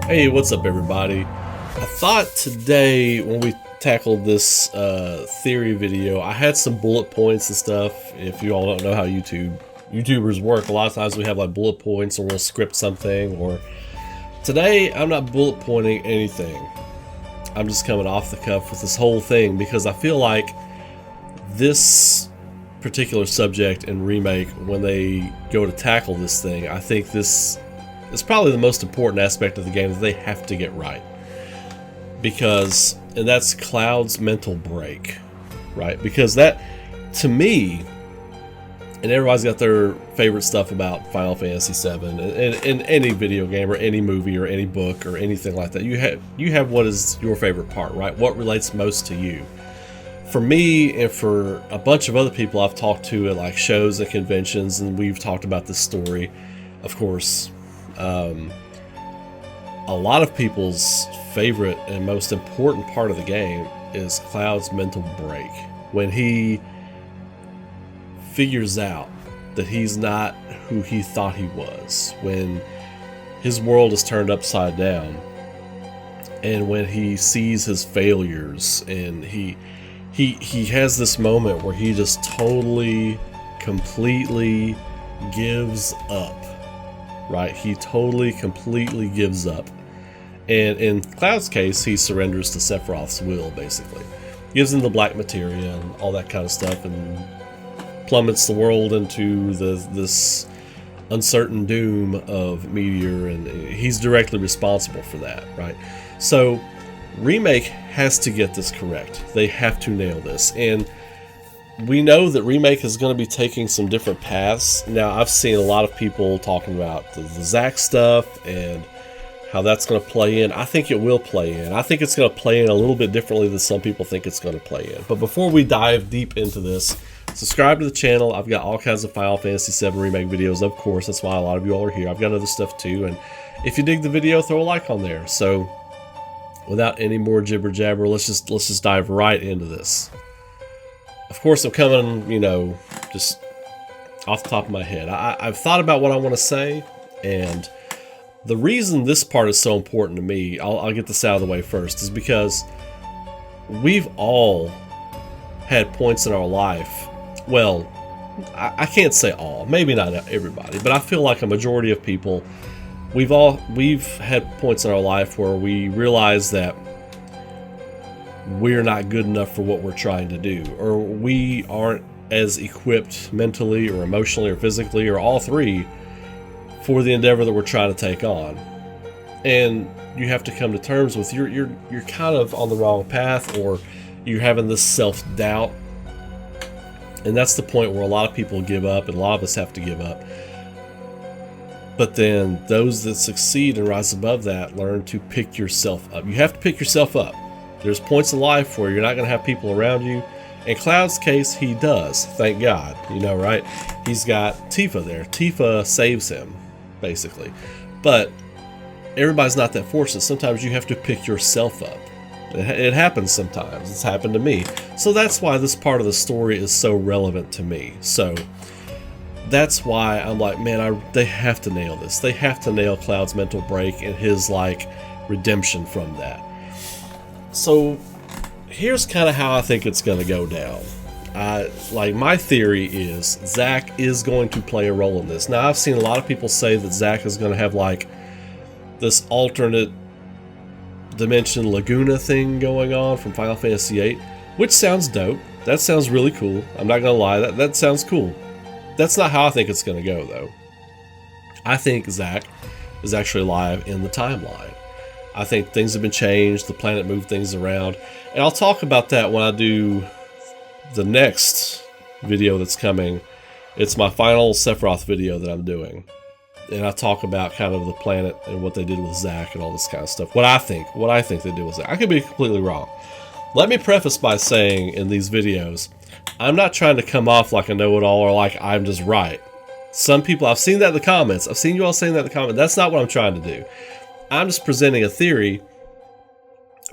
Hey, what's up, everybody? I thought today when we tackled this theory video, I had some bullet points and stuff. If you all don't know how YouTubers work, a lot of times we have like bullet points or we'll script something. Or today, I'm not bullet pointing anything. I'm just coming off the cuff with this whole thing because I feel like this particular subject and remake, when they go to tackle this thing, I think this is probably the most important aspect of the game that they have to get right. And that's Cloud's mental break, right? Because that, to me, and everybody's got their favorite stuff about Final Fantasy VII, and any video game or any movie or any book or anything like that, you have what is your favorite part, right? What relates most to you. For me and for a bunch of other people I've talked to at like shows and conventions, and we've talked about this story, of course, a lot of people's favorite and most important part of the game is Cloud's mental break. When he figures out that he's not who he thought he was, when his world is turned upside down, and when he sees his failures, and he has this moment where he just totally, completely gives up. Right? He totally, completely gives up. And in Cloud's case, he surrenders to Sephiroth's will, basically. Gives him the black materia and all that kind of stuff, and plummets the world into this uncertain doom of Meteor, and he's directly responsible for that, right? So, Remake has to get this correct. They have to nail this. And we know that Remake is going to be taking some different paths. Now, I've seen a lot of people talking about the Zack stuff and how that's going to play in. I think it will play in. I think it's going to play in a little bit differently than some people think it's going to play in. But before we dive deep into this, subscribe to the channel. I've got all kinds of Final Fantasy VII Remake videos, of course. That's why a lot of you all are here. I've got other stuff too. And if you dig the video, throw a like on there. So, without any more jibber jabber, let's just dive right into this. Of course, I'm coming, just off the top of my head. I've thought about what I want to say, and the reason this part is so important to me, I'll get this out of the way first, is because we've all had points in our life. Well, I can't say all, maybe not everybody, but I feel like a majority of people, we've had points in our life where we realize that we're not good enough for what we're trying to do, or we aren't as equipped mentally or emotionally or physically or all three for the endeavor that we're trying to take on. And you have to come to terms with you're kind of on the wrong path, or you're having this self-doubt. And that's the point where a lot of people give up, and a lot of us have to give up. But then those that succeed and rise above that learn to pick yourself up. You have to pick yourself up. There's points in life where you're not going to have people around you. In Cloud's case, he does, thank God, right? He's got Tifa there. Tifa saves him, basically. But everybody's not that fortunate. Sometimes you have to pick yourself up. It happens sometimes. It's happened to me. So that's why this part of the story is so relevant to me. So that's why I'm like, man, they have to nail this. They have to nail Cloud's mental break and his, redemption from that. So, here's kind of how I think it's going to go down. My theory is Zack is going to play a role in this. Now, I've seen a lot of people say that Zack is going to have, this alternate dimension Laguna thing going on from Final Fantasy VIII, which sounds dope. That sounds really cool. I'm not going to lie, that sounds cool. That's not how I think it's going to go, though. I think Zack is actually alive in the timeline. I think things have been changed, the planet moved things around, and I'll talk about that when I do the next video that's coming. It's my final Sephiroth video that I'm doing, and I talk about kind of the planet and what they did with Zack and all this kind of stuff. What I think they did with Zack. I could be completely wrong. Let me preface by saying in these videos, I'm not trying to come off like a know-it-all or like I'm just right. Some people, I've seen that in the comments. I've seen you all saying that in the comments. That's not what I'm trying to do. I'm just presenting a theory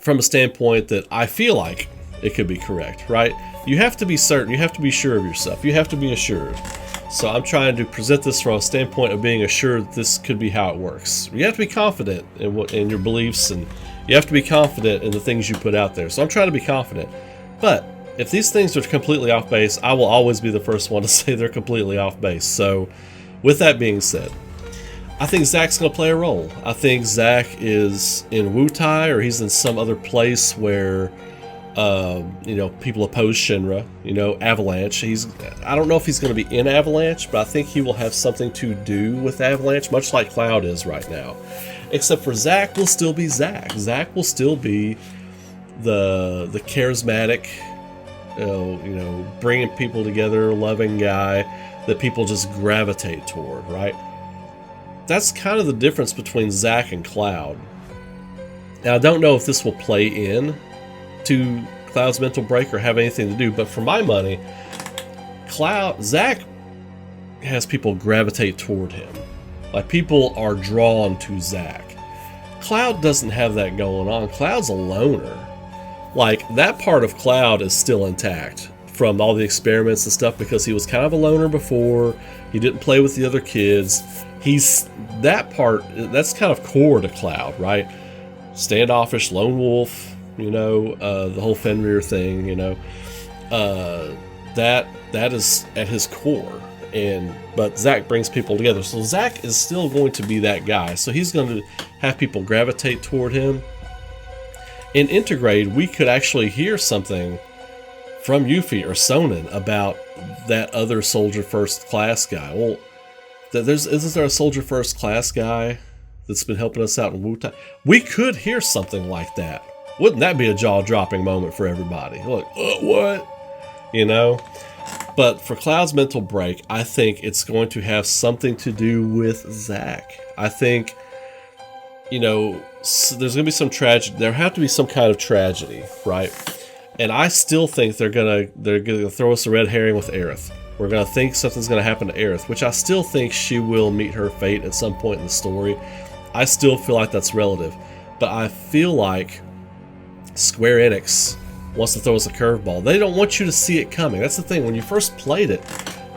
from a standpoint that I feel like it could be correct, right? You have to be certain. You have to be sure of yourself. You have to be assured. So I'm trying to present this from a standpoint of being assured this could be how it works. You have to be confident in your beliefs, and you have to be confident in the things you put out there. So I'm trying to be confident. But if these things are completely off base, I will always be the first one to say they're completely off base. So with that being said, I think Zack's going to play a role. I think Zack is in Wutai, or he's in some other place where people oppose Shinra, Avalanche. I don't know if he's going to be in Avalanche, but I think he will have something to do with Avalanche, much like Cloud is right now. Except for Zack will still be Zack. Zack will still be the charismatic, bringing people together, loving guy that people just gravitate toward, right? That's kind of the difference between Zack and Cloud. Now, I don't know if this will play in to Cloud's mental break or have anything to do, but for my money, Zack has people gravitate toward him. Like, people are drawn to Zack. Cloud doesn't have that going on. Cloud's a loner. Like, that part of Cloud is still intact from all the experiments and stuff, because he was kind of a loner before. He didn't play with the other kids. That's kind of core to Cloud, right? Standoffish, lone wolf, the whole Fenrir thing, that is at his core. But Zack brings people together. So Zack is still going to be that guy. So he's going to have people gravitate toward him. In Integrate, we could actually hear something from Yuffie or Sonnen about that other Soldier First Class guy. Well, isn't there a Soldier First Class guy that's been helping us out in Wutai? We could hear something like that. Wouldn't that be a jaw-dropping moment for everybody? Like, what? But for Cloud's mental break, I think it's going to have something to do with Zack. I think, there's going to be some tragedy. There have to be some kind of tragedy, right? And I still think they're gonna throw us a red herring with Aerith. We're gonna think something's gonna happen to Aerith, which I still think she will meet her fate at some point in the story. I still feel like that's relative, but I feel like Square Enix wants to throw us a curveball. They don't want you to see it coming. That's the thing. When you first played it,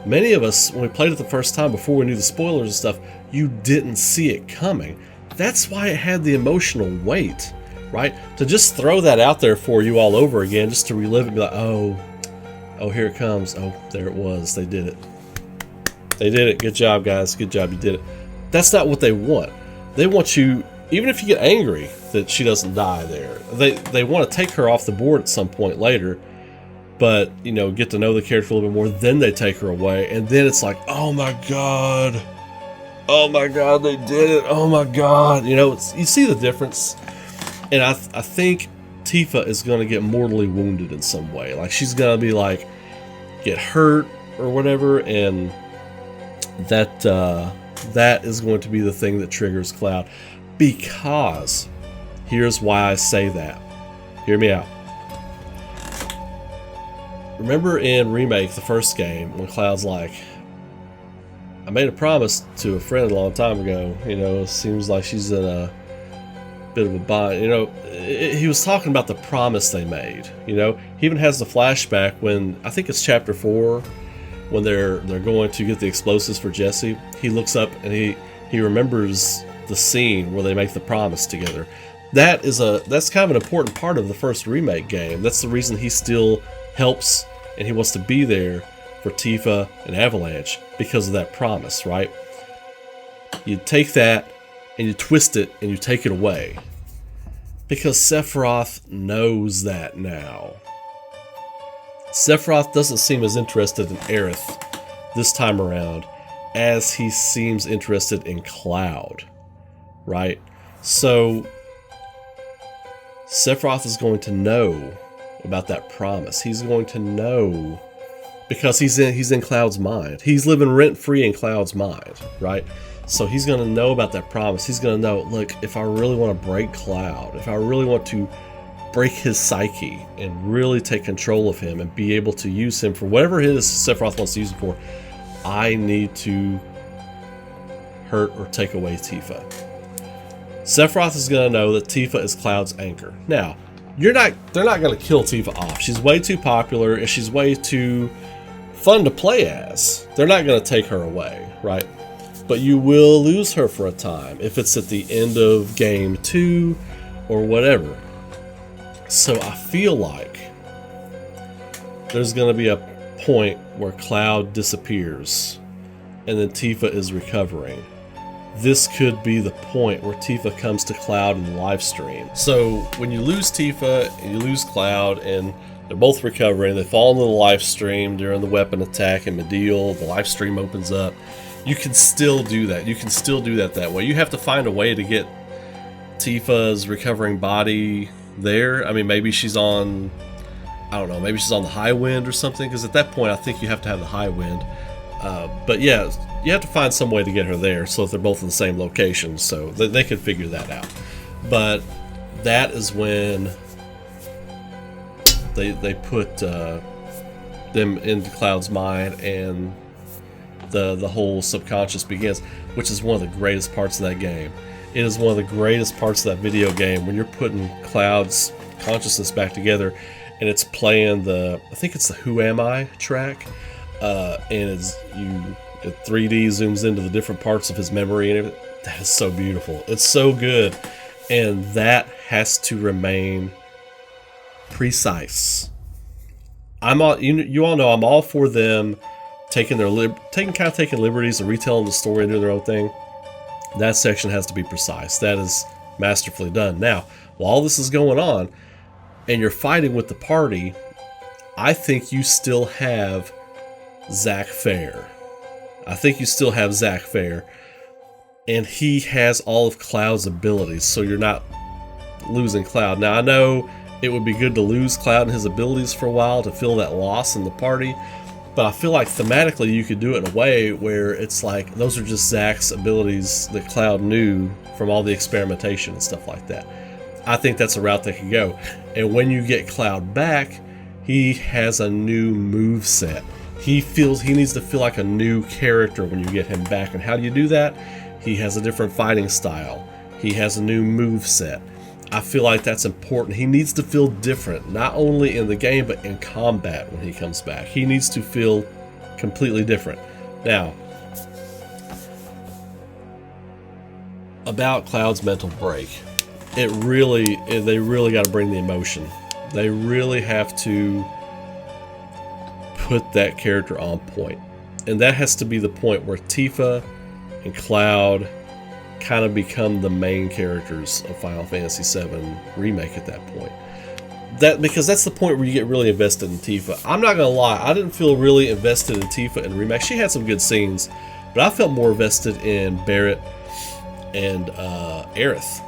many of us, when we played it the first time before we knew the spoilers and stuff, you didn't see it coming. That's why it had the emotional weight, right? To just throw that out there for you all over again, just to relive it and be like, oh, here it comes. Oh, there it was. They did it. They did it. Good job, guys. Good job. You did it. That's not what they want. They want you, even if you get angry that she doesn't die there, they want to take her off the board at some point later, but, get to know the character a little bit more, then they take her away, and then it's like, oh my god, they did it, oh my god, you see the difference. And I think Tifa is going to get mortally wounded in some way. Like, she's going to be like, get hurt or whatever, and that is going to be the thing that triggers Cloud. Because, here's why I say that. Hear me out. Remember in Remake, the first game, when Cloud's like, I made a promise to a friend a long time ago, it seems like she's in a bit of a bind, he was talking about the promise they made, he even has the flashback when, I think it's chapter 4, when they're going to get the explosives for Jesse. He looks up and he remembers the scene where they make the promise together. That's kind of an important part of the first Remake game. That's the reason he still helps and he wants to be there for Tifa and Avalanche, because of that promise, right? You take that and you twist it and you take it away, because Sephiroth knows that now. Sephiroth doesn't seem as interested in Aerith this time around as he seems interested in Cloud, right? So Sephiroth is going to know about that promise. He's going to know, because he's in Cloud's mind. He's living rent-free in Cloud's mind, right? So he's going to know about that promise. He's going to know, look, if I really want to break Cloud, if I really want to break his psyche and really take control of him and be able to use him for whatever it is Sephiroth wants to use him for, I need to hurt or take away Tifa. Sephiroth is going to know that Tifa is Cloud's anchor. Now, they're not going to kill Tifa off. She's way too popular and she's way too fun to play as. They're not going to take her away, right? But you will lose her for a time if it's at the end of game 2 or whatever. So I feel like there's going to be a point where Cloud disappears and then Tifa is recovering. This could be the point where Tifa comes to Cloud in the live stream. So when you lose Tifa and you lose Cloud and they're both recovering, they fall into the live stream during the weapon attack and Medial, the live stream opens up. You can still do that. You can still do that way. You have to find a way to get Tifa's recovering body there. I mean, maybe she's on, I don't know, maybe she's on the high wind or something, because at that point I think you have to have the high wind. But yeah, you have to find some way to get her there so that they're both in the same location, so they could figure that out. But that is when they put them into Cloud's mind and the whole subconscious begins, which is one of the greatest parts of that game. It is one of the greatest parts of that video game when you're putting Cloud's consciousness back together and it's playing I think it's the Who Am I track, and it 3D zooms into the different parts of his memory and everything. That is so beautiful. It's so good, and that has to remain precise. You all know I'm all for them taking liberties and retelling the story and doing their own thing. That section has to be precise. That is masterfully done. Now, while all this is going on and you're fighting with the party, I think you still have Zack Fair. And he has all of Cloud's abilities, so you're not losing Cloud. Now, I know it would be good to lose Cloud and his abilities for a while to feel that loss in the party, but I feel like thematically you could do it in a way where it's like those are just Zack's abilities that Cloud knew from all the experimentation and stuff like that. I think that's a route they could go. And when you get Cloud back, he has a new move set. He needs to feel like a new character when you get him back. And how do you do that? He has a different fighting style. He has a new move set. I feel like that's important. He needs to feel different, not only in the game, but in combat when he comes back. He needs to feel completely different. Now, about Cloud's mental break, they really got to bring the emotion. They really have to put that character on point. And that has to be the point where Tifa and Cloud kind of become the main characters of Final Fantasy VII Remake at that point. Because that's the point where you get really invested in Tifa. I'm not gonna lie, I didn't feel really invested in Tifa in Remake. She had some good scenes, but I felt more invested in Barrett and Aerith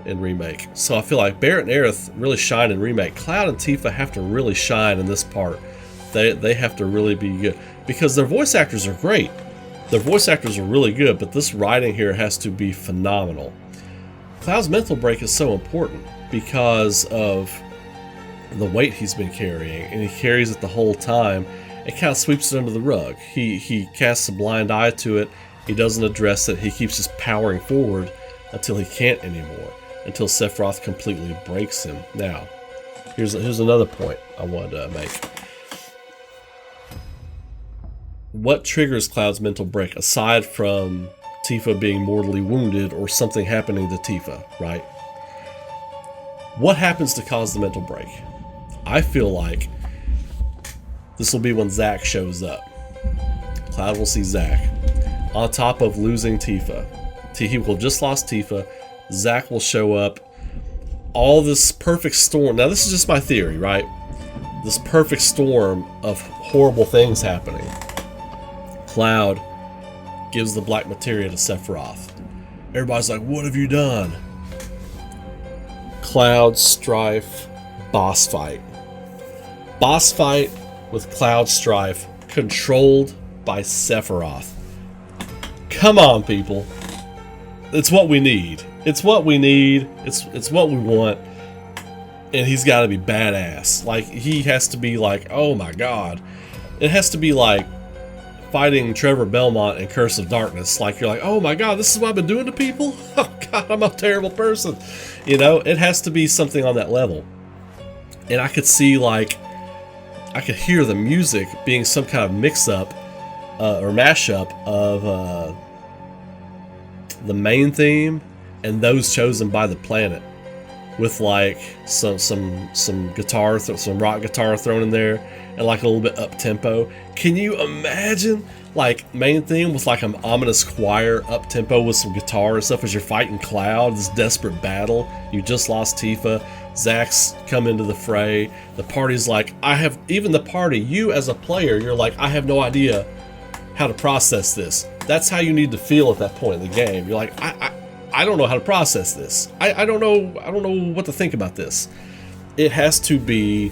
in Remake. So I feel like Barrett and Aerith really shine in Remake. Cloud and Tifa have to really shine in this part. They have to really be good, because their voice actors are great. Their voice actors are really good, but this writing here has to be phenomenal. Cloud's mental break is so important because of the weight he's been carrying, and he carries it the whole time. It kind of sweeps it under the rug. He casts a blind eye to it. He doesn't address it. He keeps just powering forward until he can't anymore, until Sephiroth completely breaks him. Now, here's another point I wanted to make. What triggers Cloud's mental break, aside from Tifa being mortally wounded or something happening to Tifa, right? What happens to cause the mental break? I feel like this will be when Zack shows up. Cloud will see Zack. On top of losing Tifa. He will just lost Tifa. Zack will show up. All this perfect storm. Now, this is just my theory, right? This perfect storm of horrible things happening. Cloud gives the black materia to Sephiroth. Everybody's like, what have you done? Cloud, Strife, boss fight. Boss fight with Cloud, Strife, controlled by Sephiroth. Come on, people. It's what we need. It's what we need. It's what we want. And he's got to be badass. Like, he has to be like, oh my god. It has to be like fighting Trevor Belmont in Curse of Darkness. Like, you're like, oh my god, this is what I've been doing to people? Oh god, I'm a terrible person. You know, it has to be something on that level. And I could see, like, I could hear the music being some kind of mix-up or mashup of the main theme and those chosen by the planet, with like some guitar, some rock guitar thrown in there, and like a little bit up tempo. Can you imagine like main theme with like an ominous choir up tempo with some guitar and stuff as you're fighting Cloud, this desperate battle? You just lost Tifa. Zack's come into the fray. The party's like, even the party, you as a player, you're like, I have no idea how to process this. That's how you need to feel at that point in the game. You're like, I don't know how to process this. I don't know what to think about this. It has to be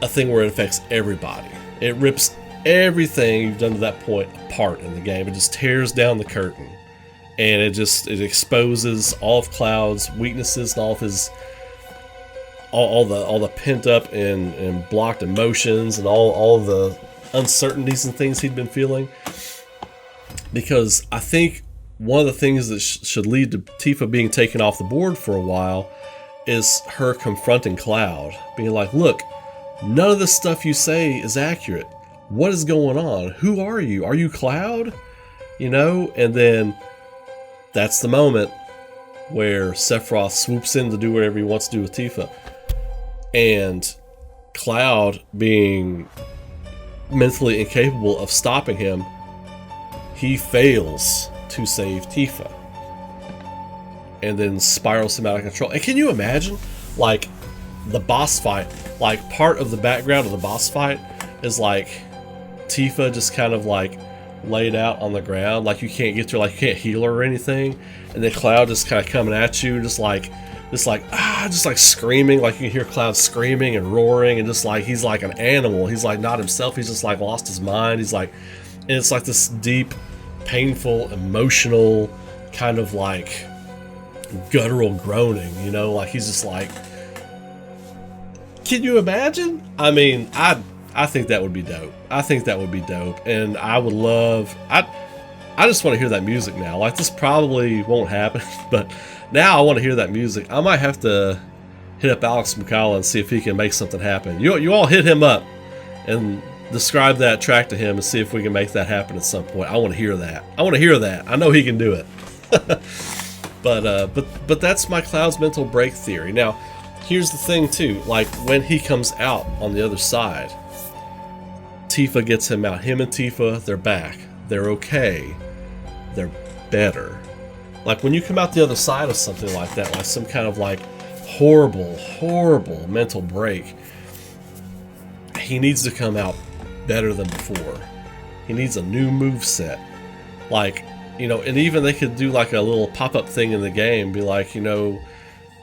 a thing where it affects everybody. It rips everything you've done to that point apart in the game. It just tears down the curtain, and it exposes all of Cloud's weaknesses and all of his all the pent up and blocked emotions and all the uncertainties and things he'd been feeling. Because I think one of the things that should lead to Tifa being taken off the board for a while is her confronting Cloud, being like, look, none of this stuff you say is accurate. What is going on? Who are you? Are you Cloud? You know? And then that's the moment where Sephiroth swoops in to do whatever he wants to do with Tifa. And Cloud, being mentally incapable of stopping him, he fails to save Tifa, and then spirals him out of control. And can you imagine, like, the boss fight, like part of the background of the boss fight is like Tifa just kind of like laid out on the ground, like you can't get to her, like you can't heal her or anything, and then Cloud just kind of coming at you, just like screaming, like you can hear Cloud screaming and roaring, and just like he's like an animal, he's like not himself, he's just like lost his mind, he's like, and it's like this deep, painful, emotional kind of like guttural groaning, you know, like he's just like, can you imagine? I mean, I think that would be dope. I think that would be dope, and I would love, I just want to hear that music now. Like, this probably won't happen, but now I want to hear that music. I might have to hit up Alex McCall and see if he can make something happen. You all hit him up and describe that track to him and see if we can make that happen at some point. I want to hear that. I want to hear that. I know he can do it. But that's my Cloud's mental break theory. Now, here's the thing too. Like, when he comes out on the other side, Tifa gets him out. Him and Tifa, they're back. They're okay. They're better. Like, when you come out the other side of something like that, like some kind of like horrible mental break, he needs to come out better than before. He needs a new move set. Like, you know, and even they could do like a little pop-up thing in the game, be like, you know,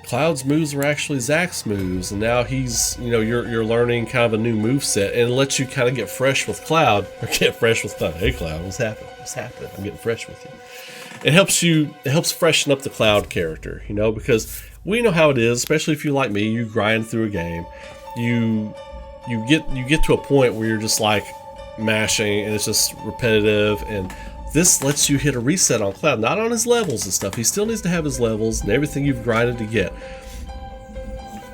Cloud's moves were actually Zack's moves, and now he's, you know, you're learning kind of a new move set, and it lets you kind of get fresh with Cloud, or get fresh with Cloud. Hey Cloud, what's happening? What's happening? I'm getting fresh with you. It helps freshen up the Cloud character, you know, because we know how it is, especially if you like me, you grind through a game, you get to a point where you're just like mashing and it's just repetitive, and this lets you hit a reset on Cloud, not on his levels and stuff. He still needs to have his levels and everything you've grinded to get,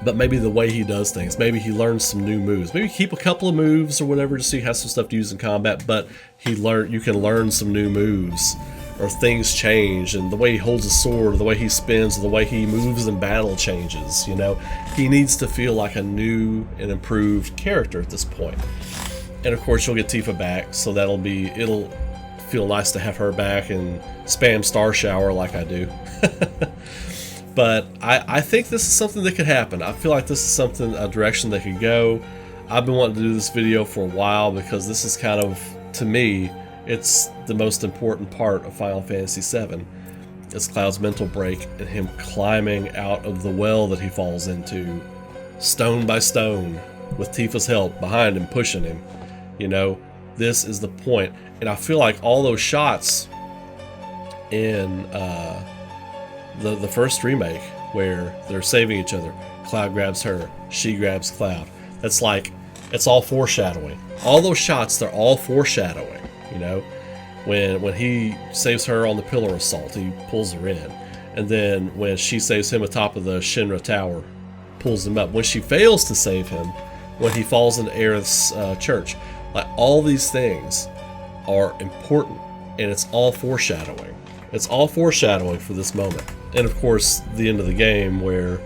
but maybe the way he does things, maybe he learns some new moves, maybe keep a couple of moves or whatever just so he has some stuff to use in combat, but you can learn some new moves, or things change, and the way he holds a sword, or the way he spins, or the way he moves in battle changes, you know. He needs to feel like a new and improved character at this point. And of course you'll get Tifa back, so it'll feel nice to have her back and spam Star Shower like I do. But I think this is something that could happen. I feel like this is a direction that could go. I've been wanting to do this video for a while because this is kind of, to me, it's the most important part of Final Fantasy VII. It's Cloud's mental break and him climbing out of the well that he falls into, stone by stone, with Tifa's help behind him, pushing him. You know, this is the point. And I feel like all those shots in the first remake, where they're saving each other, Cloud grabs her, she grabs Cloud, that's like, it's all foreshadowing. All those shots, they're all foreshadowing. You know, when he saves her on the pillar assault, he pulls her in, and then when she saves him atop of the Shinra Tower, pulls him up. When she fails to save him, when he falls into Aerith's church. Like, all these things are important, and it's all foreshadowing. It's all foreshadowing for this moment. And of course, the end of the game where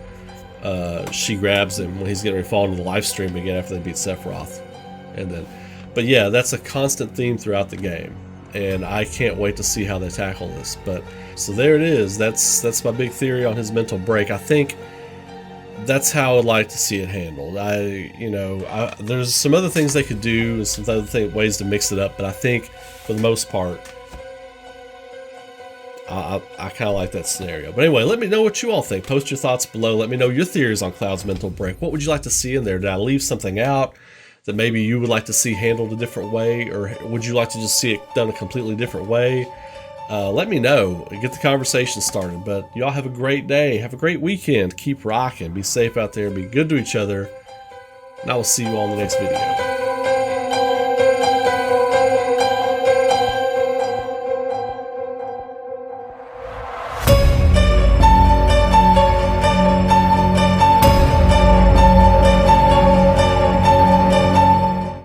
she grabs him when he's getting ready to fall into the live stream again after they beat Sephiroth. And then, but yeah, that's a constant theme throughout the game, and I can't wait to see how they tackle this. But so there it is. That's my big theory on his mental break. I think that's how I'd like to see it handled. There's some other things they could do and some other ways to mix it up, but I think for the most part, I kind of like that scenario. But anyway, let me know what you all think. Post your thoughts below. Let me know your theories on Cloud's mental break. What would you like to see in there? Did I leave something out that maybe you would like to see handled a different way, or would you like to just see it done a completely different way? Let me know. Get the conversation started. But y'all have a great day. Have a great weekend. Keep rocking. Be safe out there. Be good to each other. And I will see you all in the next video.